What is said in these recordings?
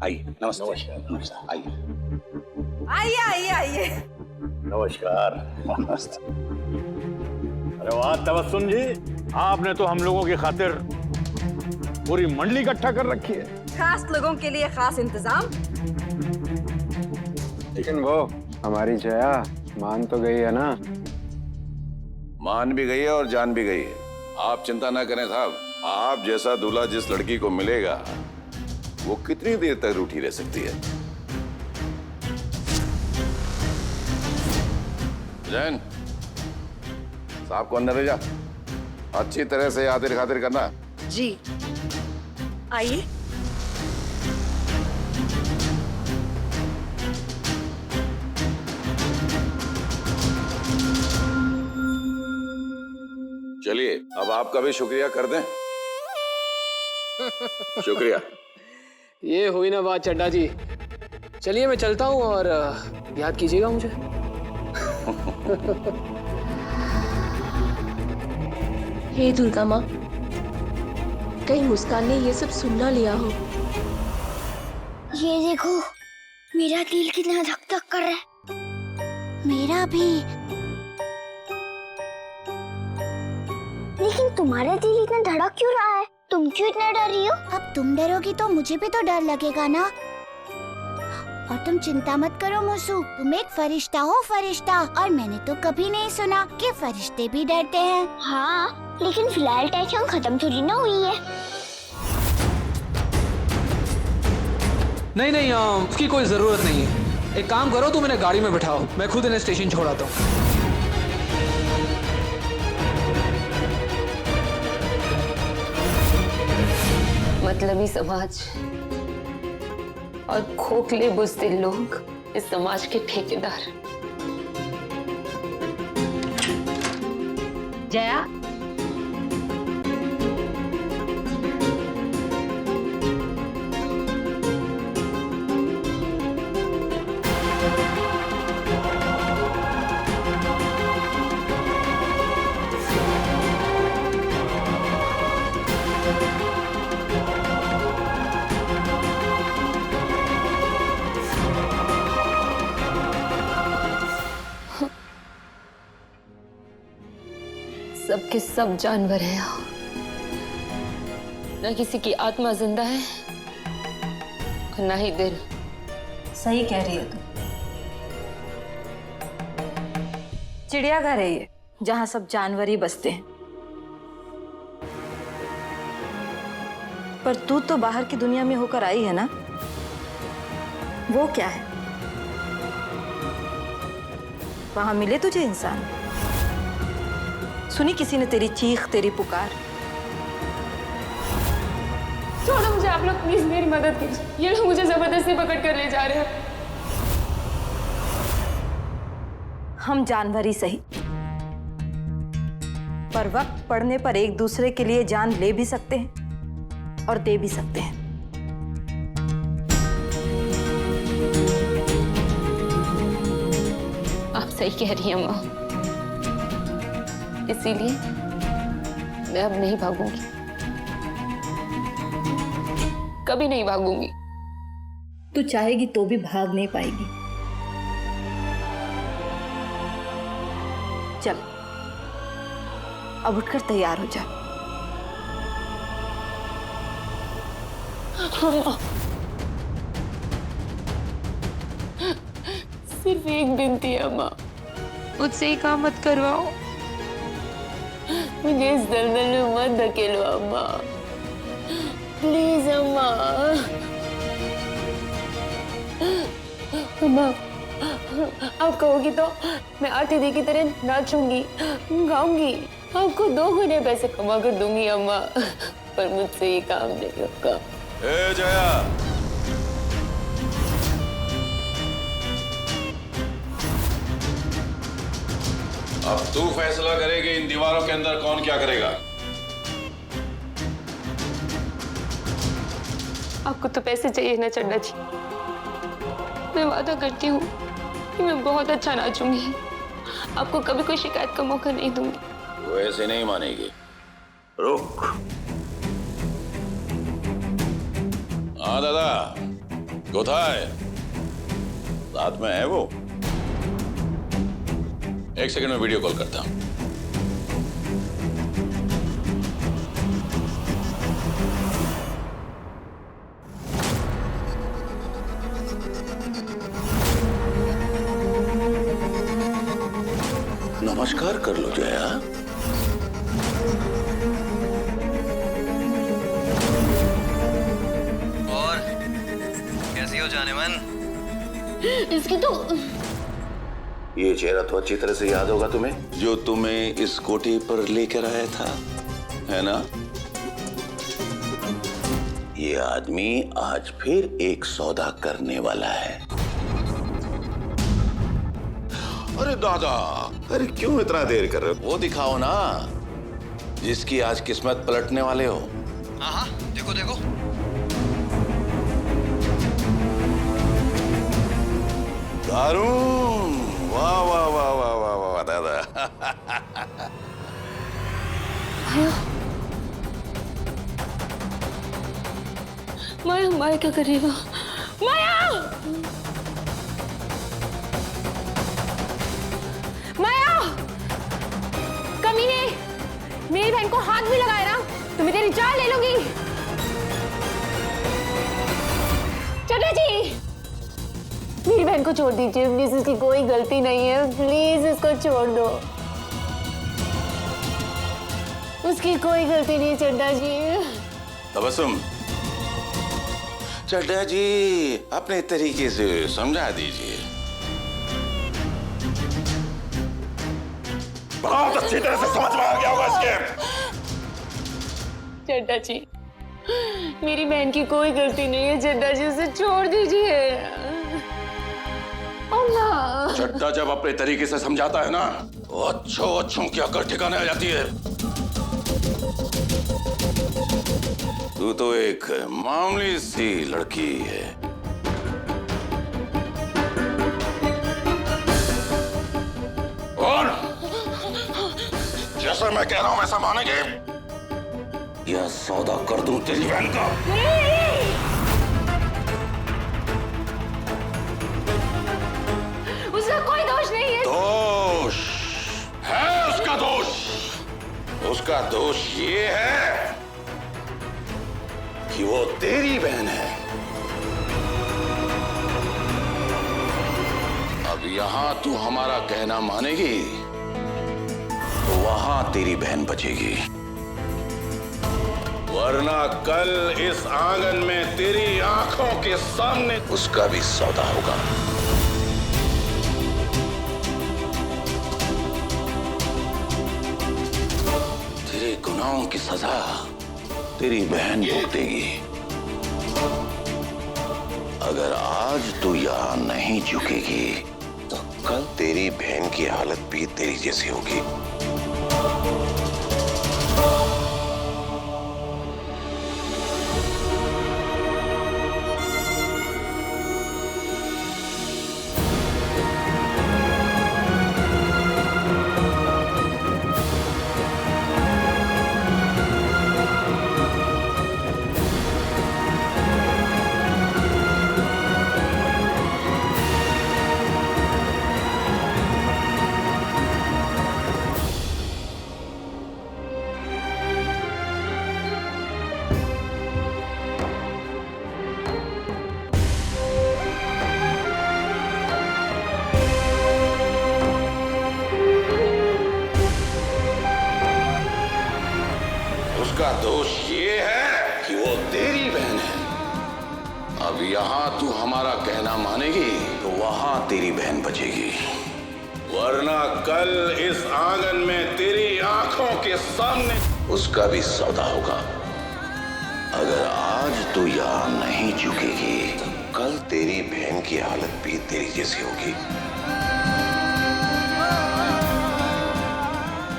आइए। नमस्ते। नमस्कार। आइए आइए आइए आइए। नमस्कार। नमस्ते। अरे वाह तबस्सुम जी, आपने तो हम लोगों की खातिर पूरी मंडली इकट्ठा कर रखी है। खास लोगों के लिए खास इंतजाम। लेकिन वो हमारी जया मान तो गई है ना? मान भी गई है और जान भी गई है। आप चिंता ना करें साहब, आप जैसा दूल्हा जिस लड़की को मिलेगा वो कितनी देर तक रूठी रह सकती है। जैन साहब को अंदर ले जा, अच्छी तरह से आतिर खातिर करना। जी आइए। चलिए अब आपका भी शुक्रिया कर दें। शुक्रिया। ये हुई ना बात चड्डा जी। चलिए मैं चलता हूँ और याद कीजिएगा मुझे। हे दुर्गा माँ, कहीं मुस्कान ने ये सब सुन ना लिया हो। ये देखो मेरा दिल कितना धक धक कर रहा है। मेरा भी। लेकिन तुम्हारा दिल इतना धड़क क्यों रहा है? तुम क्यों इतना डर रही हो? अब तुम डरोगी तो मुझे भी तो डर लगेगा ना। और तुम चिंता मत करो मोसू, तुम एक फरिश्ता हो, फरिश्ता। और मैंने तो कभी नहीं सुना कि फरिश्ते भी डरते हैं। हाँ, लेकिन फिलहाल टेंशन खत्म थोड़ी ना हुई है। नहीं नहीं, उसकी कोई जरूरत नहीं है। एक काम करो, तुम इन्हें गाड़ी में बिठाओ, मैं खुद इन्हें स्टेशन छोड़ाता हूँ। मतलबी समाज और खोखले बुज़दिल लोग इस समाज के ठेकेदार। जया, सबके सब जानवर हैं। न किसी की आत्मा जिंदा है और न ही दिल। सही कह रही है तुम। चिड़ियाघर है ये, जहाँ सब जानवर ही बसते हैं। पर तू तो बाहर की दुनिया में होकर आई है ना। वो क्या है? वहां मिले तुझे इंसान? सुनी किसी ने तेरी चीख, तेरी पुकार? छोड़ो मुझे आप लोग, प्लीज मेरी मदद कीजिए। ये लोग मुझे जबरदस्ती पकड़ कर ले जा रहे हैं। हम जानवर ही सही, पर वक्त पड़ने पर एक दूसरे के लिए जान ले भी सकते हैं और दे भी सकते हैं। आप सही कह रही हैं माँ, इसीलिए मैं अब नहीं भागूंगी, कभी नहीं भागूंगी। तू चाहेगी तो भी भाग नहीं पाएगी। चल अब उठकर तैयार हो जा। सिर्फ एक विनती है अम्मा, मुझसे ही काम मत करवाओ। मुझे इस दलदल में मत धकेलो अम्मा, प्लीज अम्मा। अम्मा आप कहोगी तो मैं आरती दी की तरह नाचूंगी, गाऊंगी, आपको 2 गुने पैसे कमा कर दूंगी अम्मा, पर मुझसे ये काम नहीं होगा। ए जया, अब तू फैसला करेगी इन दीवारों के अंदर कौन क्या करेगा। आपको तो पैसे चाहिए ना चड्डा जी, मैं वादा करती हूँ कि मैं बहुत अच्छा नाचूंगी, आपको कभी कोई शिकायत का मौका नहीं दूंगी। वो ऐसे नहीं मानेगी। रुक। हाँ दादा, कोথায়? साथ में है वो? एक सेकंड में वीडियो कॉल करता हूं। नमस्कार कर लो जया। और कैसी हो जाने मन? इसकी तो ये चेहरा तो अच्छी तरह से याद होगा तुम्हें, जो तुम्हें इस कोठी पर लेकर आया था, है ना? ये आदमी आज फिर एक सौदा करने वाला है। अरे दादा, अरे क्यों इतना देर कर रहे हो? वो दिखाओ ना जिसकी आज किस्मत पलटने वाले हो। हाँ, देखो देखो। दारुण, वाह वाह वाह वाह वाह वाह दादा। माया, माया क्या कर रही है? माया, माया, कमीने, मेरी बहन को हाथ भी लगाया ना तो मैं तेरी जान ले लूंगी। चटा जी, मेरी बहन को छोड़ दीजिए प्लीज, इसकी कोई गलती नहीं है, प्लीज इसको छोड़ दो, उसकी कोई गलती नहीं। चड्डा जी, तबस्सुम, चड्डा जी अपने तरीके से समझा दीजिए। बहुत अच्छी तरह से समझ में आ गया होगा इसके। चड्डा जी, मेरी बहन की कोई गलती नहीं है, चड्डा जी उसे छोड़ दीजिए। अम्मा, चड्डा जब अपने तरीके से समझाता है ना, अच्छों की अकड़ ठिकाने आ जाती है। तू तो एक मामूली सी लड़की है। और जैसा मैं कह रहा हूं वैसा मानेंगे या सौदा कर दूं तेरी बहन का? उसका कोई दोष नहीं है। दोष है उसका दोष। उसका दोष ये है कि वो तेरी बहन है। अब यहां तू हमारा कहना मानेगी तो वहां तेरी बहन बचेगी, वरना कल इस आंगन में तेरी आंखों के सामने उसका भी सौदा होगा। तेरे गुनाहों की सजा तेरी बहन भुगतेगी। अगर आज तू यहां नहीं झुकेगी तो कल तेरी बहन की हालत भी तेरी जैसी होगी। उसका दोष ये है कि वो तेरी बहन है। अब यहां तू हमारा कहना मानेगी तो वहां तेरी बहन बचेगी, वरना कल इस आंगन में तेरी आंखों के सामने उसका भी सौदा होगा। अगर आज तू यहां नहीं झुकेगी तो कल तेरी बहन की हालत भी तेरी जैसी होगी।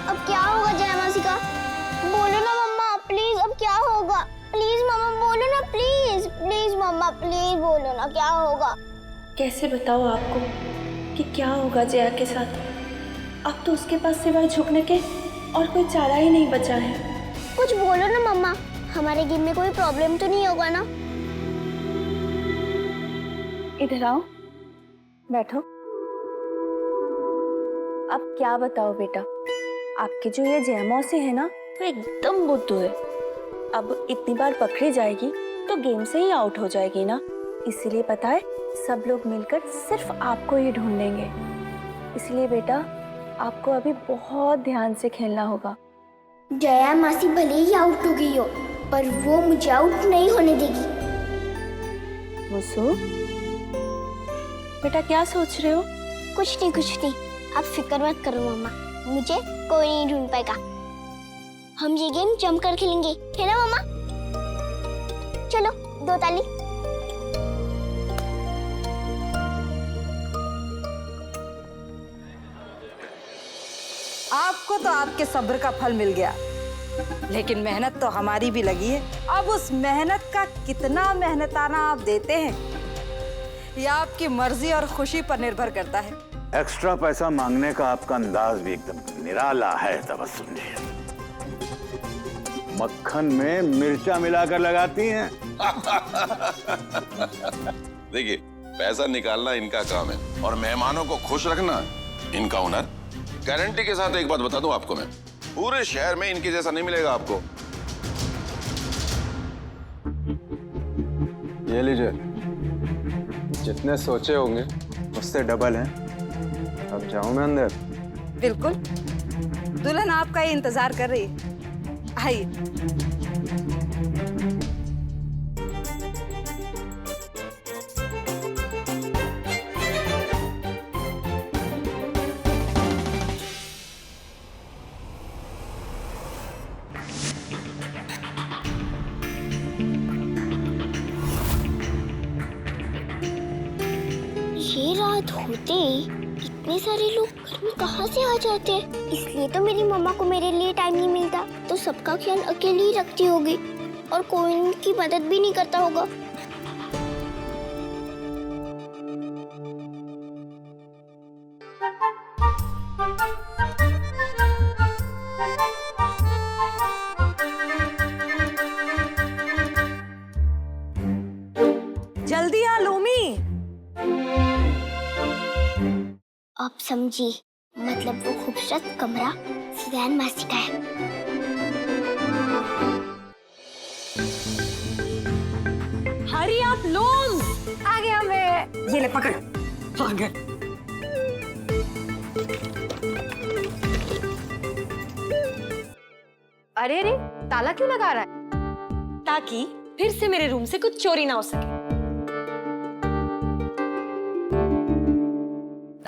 अब क्या होगा जय मासी का? बोलो ना मम्मा प्लीज, अब क्या होगा? प्लीज मम्मा बोलो ना, प्लीज प्लीज मम्मा प्लीज बोलो ना, क्या होगा? कैसे बताओ आपको कि क्या होगा जया के साथ? अब तो उसके पास सिवाय झुकने के और कोई चारा ही नहीं बचा है। कुछ बोलो ना मम्मा, हमारे गेम में कोई प्रॉब्लम तो नहीं होगा ना? इधर आओ, बैठो। अब क्या बताओ बेटा, आपकी जो ये जया मौसी है ना, वो एकदम बुद्धू है। अब इतनी बार पकड़ी जाएगी तो गेम से ही आउट हो जाएगी ना, इसीलिए पता है सब लोग मिलकर सिर्फ आपको ही ढूंढेंगे। इसलिए बेटा आपको अभी बहुत ध्यान से खेलना होगा। जया मासी भले ही आउट हो गई हो, पर वो मुझे आउट नहीं होने देगी। मुसु, बेटा क्या सोच रहे हो? कुछ नहीं, आप फिक्र मत करो मामा, मुझे कोई नहीं ढूंढ पाएगा। हम ये गेम जमकर खेलेंगे, है ना मामा? चलो 2 ताली। आपको तो आपके सब्र का फल मिल गया, लेकिन मेहनत तो हमारी भी लगी है। अब उस मेहनत का कितना मेहनताना आप देते हैं, यह आपकी मर्जी और खुशी पर निर्भर करता है। एक्स्ट्रा पैसा मांगने का आपका अंदाज भी एकदम निराला है तबस्सुम जी। मक्खन में मिर्चा मिलाकर लगाती हैं। देखिए, पैसा निकालना इनका काम है और मेहमानों को खुश रखना इनका हुनर। गारंटी के साथ एक बात बता दूं आपको, मैं पूरे शहर में इनके जैसा नहीं मिलेगा आपको। ये लीजिए, जितने सोचे होंगे उससे डबल हैं। अब जाऊं मैं अंदर? बिल्कुल, दुल्हन आपका ही इंतजार कर रही है, आइए। ये रात होते ही इतने सारे लोग घर में कहाँ से आ जाते हैं? इसलिए तो मेरी मम्मा को मेरे लिए टाइम नहीं मिलता, तो सबका ख्याल अकेली ही रखती होगी और कोई उनकी मदद भी नहीं करता होगा। जल्दी आ लोमी। आप समझी, मतलब वो खूबसूरत कमरा सुजैन मासी का है। हरी आप लोम, आ गया मैं। ये ले पकड़, आ गया। अरे अरे, ताला क्यों लगा रहा है? ताकि फिर से मेरे रूम से कुछ चोरी ना हो सके।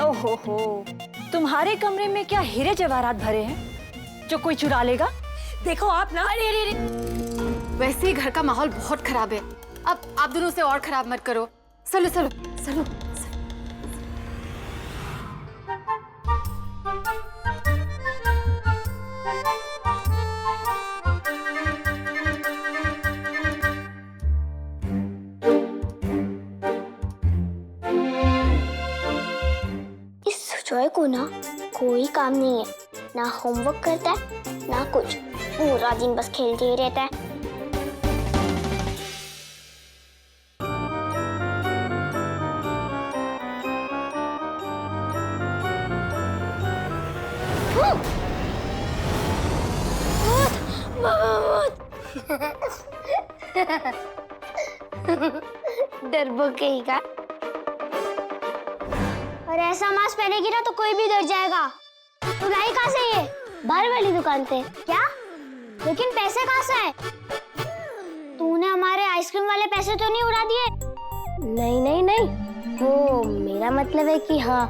ओहो, तुम्हारे कमरे में क्या हीरे जवाहरात भरे हैं जो कोई चुरा लेगा? देखो आप ना। अरे अरे अरे, वैसे ही घर का माहौल बहुत खराब है, अब आप दोनों से और खराब मत करो। चलो चलो चलो। सुजॉय को ना कोई काम नहीं है, ना होमवर्क करता है ना कुछ, पूरा दिन बस खेलते ही रहता है। डरपोक कहेगा। और ऐसा मास्क पहनेगी ना तो कोई भी डर जाएगा। तू लाई कहाँ से ये? बाहर वाली दुकान से। क्या? लेकिन पैसे कहाँ से आए? तूने हमारे आइसक्रीम वाले पैसे तो नहीं उड़ा दिए? नहीं नहीं नहीं, वो मेरा मतलब है कि हाँ,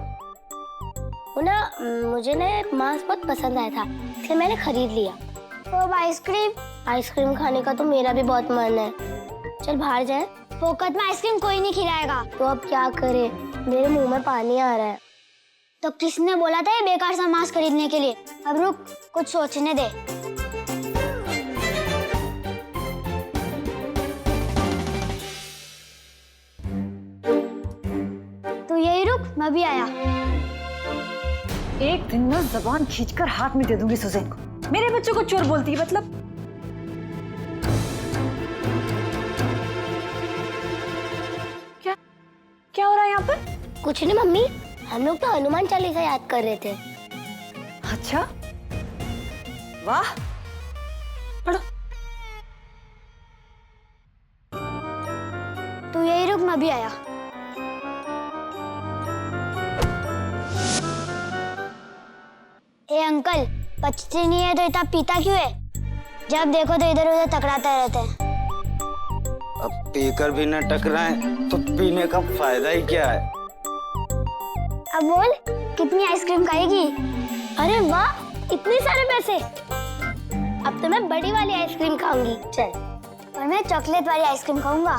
वो ना मुझे ना मास्क बहुत पसंद आया था, इसलिए मैंने खरीद लिया। तो अब आइसक्रीम खाने का तो मेरा भी बहुत मन है। चल बाहर जाए। फोकट में आइसक्रीम कोई नहीं खिलाएगा। तो अब क्या करे, मेरे मुंह में पानी आ रहा है। तो किसने बोला था ये बेकार सा मास्क खरीदने के लिए? अब रुक, कुछ सोचने दे। तू यही रुक, मैं भी आया। एक दिन मैं जबान खींचकर हाथ में दे दूंगी सुजैन को। मेरे बच्चों को चोर बोलती है मतलब। क्या हो कुछ नहीं मम्मी, हम लोग तो हनुमान चालीसा याद कर रहे थे। अच्छा, वाह, पढ़ो। तू यही रुक, मैं भी आया। ए अंकल, पचती नहीं है तो इतना पीता क्यों है? जब देखो तो इधर उधर टकराते रहते हैं। अब पीकर भी न टकराएं तो पीने का फायदा ही क्या है? अब बोल, कितनी आइसक्रीम खाएगी? अरे वाह, इतने सारे पैसे। अब तो मैं बड़ी वाली आइसक्रीम खाऊंगी। चल, और मैं चॉकलेट वाली आइसक्रीम खाऊंगा।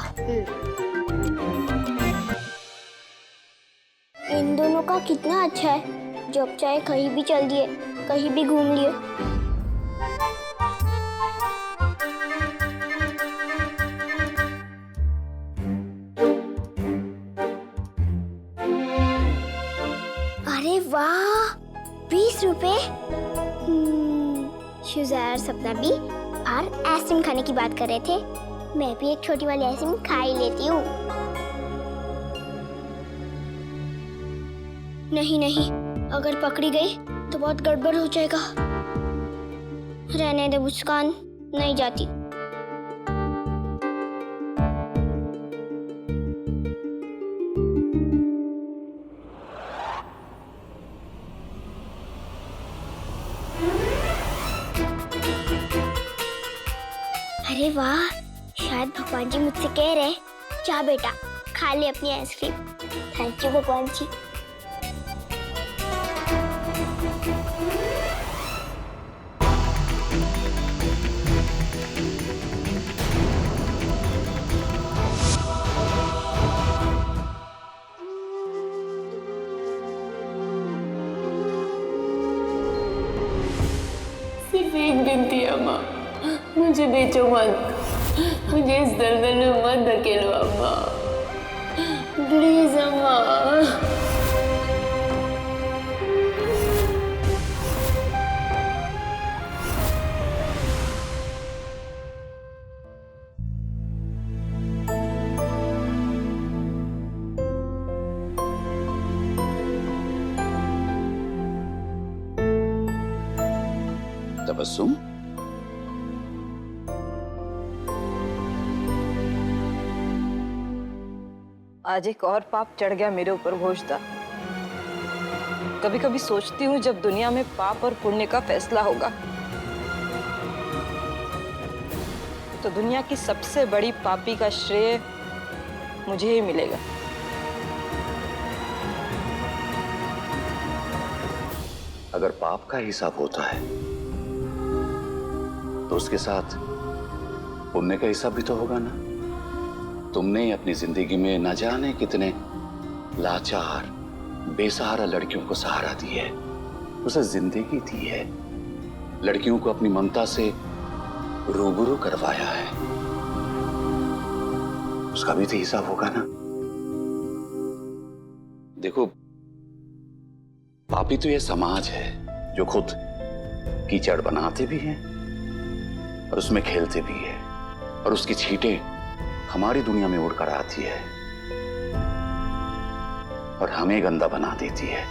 इन दोनों का कितना अच्छा है, जब चाहे कहीं भी चल दिए, कहीं भी घूम लिए। अरे वाह, 20 रुपए। शुजायर सपना भी और आइसक्रीम खाने की बात कर रहे थे। मैं भी एक छोटी वाली आइसक्रीम खा ही लेती हूँ। नहीं नहीं, अगर पकड़ी गई तो बहुत गड़बड़ हो जाएगा। रहने दे मुस्कान, नहीं जाती। अरे वाह, शायद भगवान जी मुझसे कह रहे, जा बेटा खा ले अपनी आइसक्रीम। थैंक यू भगवान जी। सिर्फ एक विनती है अम्मा, मुझे बेचो मत, मुझे इस दलदल में मत धकेलो अम्मा, प्लीज अम्मा। तबस्सुम, आज एक और पाप चढ़ गया मेरे ऊपर भोजदा। कभी कभी सोचती हूँ जब दुनिया में पाप और पुण्य का फैसला होगा तो दुनिया की सबसे बड़ी पापी का श्रेय मुझे ही मिलेगा। अगर पाप का हिसाब होता है तो उसके साथ पुण्य का हिसाब भी तो होगा ना। तुमने अपनी जिंदगी में न जाने कितने लाचार बेसहारा लड़कियों को सहारा दी है, उसे जिंदगी दी है, लड़कियों को अपनी ममता से रूबरू करवाया है, उसका भी तो हिसाब होगा ना। देखो, पापी तो यह समाज है जो खुद कीचड़ बनाते भी हैं और उसमें खेलते भी है और उसकी छींटें हमारी दुनिया में उड़कर आती है और हमें गंदा बना देती है।